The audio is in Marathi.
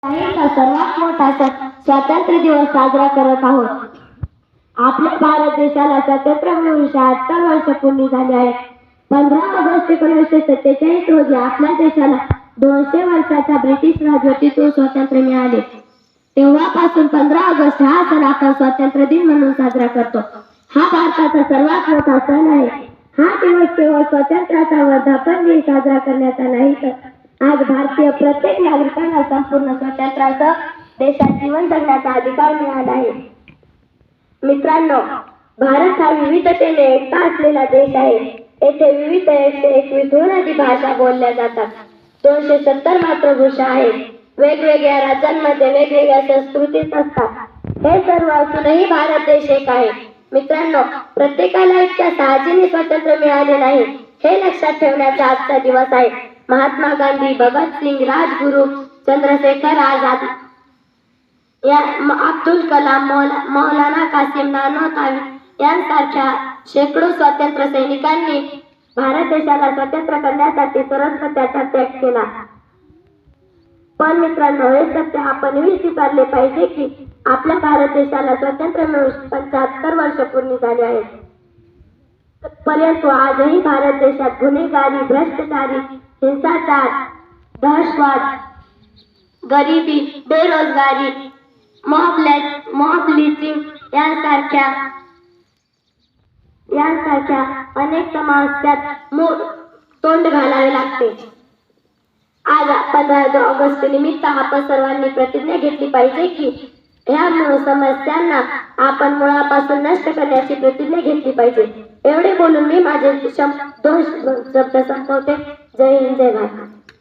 चा सर्वात मोठा सण स्वातंत्र्य दिवस साजरा करत आहोत. आपल्या भारत देशाला स्वातंत्र्य मिळून 76 वर्ष पूर्ण झाली आहेत. 15 ऑगस्ट 1947 रोजी आपल्या देशाला 200 वर्षाच्या ब्रिटिश राजवटीतून स्वातंत्र्य मिळाले. तेव्हापासून 15 ऑगस्ट हा सण आपण स्वातंत्र्य दिन म्हणून साजरा करतो. हा भारताचा सर्वात मोठा सण आहे. हा दिवस केवळ स्वातंत्र्याचा वर्धापन दिन साजरा करण्याचा नाही, तर आज भारतीय प्रत्येक नागरिकांना संपूर्ण स्वातंत्र्यासह देशात जीवन जगण्याचा अधिकार मिळाला आहे. मित्रांनो, भारत हा विविधतेने एकता असलेला देश आहे. येथे विविध 121 नदी भाषा बोलल्या जातात. 270 मातृभाषा आहेत. वेगवेगळ्या राज्यांमध्ये वेगवेगळ्या संस्कृतीत असतात. हे सर्व असूनही भारत देश एक आहे. मित्रांनो, प्रत्येकाला इतक्या सहजीने स्वातंत्र्य मिळाले नाही, हे लक्षात ठेवण्याचा आजचा दिवस आहे. महात्मा गांधी, भगतसिंग, राजगुरू, चंद्रशेखर आझाद, अब्दुल कलाम, मौलाना कासिम, नानोतावी यांसारख्या शेकडो स्वातंत्र्य सैनिकांनी भारत देशाला स्वतंत्र करण्यासाठी सर्वस्व त्याचा त्याग केला. पण मित्रांनो, हे सत्य आपणही स्वीकारले पाहिजे की आपल्या भारत देशाला स्वातंत्र्य मिळून 75 वर्ष पूर्ण झाली आहेत. परंतु आजही भारत देशात गुन्हेगारी, भ्रष्टाचारी, हिंसाचार, दहशतवाद, गरिबी, बेरोजगारी, मॉब लिंचिंग यांसारख्या अनेक समस्यांत तोंड घालावे लागते. आज 15 ऑगस्ट निमित्त आपण सर्वांनी प्रतिज्ञा घेतली पाहिजे की ह्या समस्यांना आपण मुळापासून नष्ट करण्याची प्रतिज्ञा घेतली पाहिजे. एवढे बोलून मी माझे 2 शब्द संपवते. जय हिंद, जय भारत.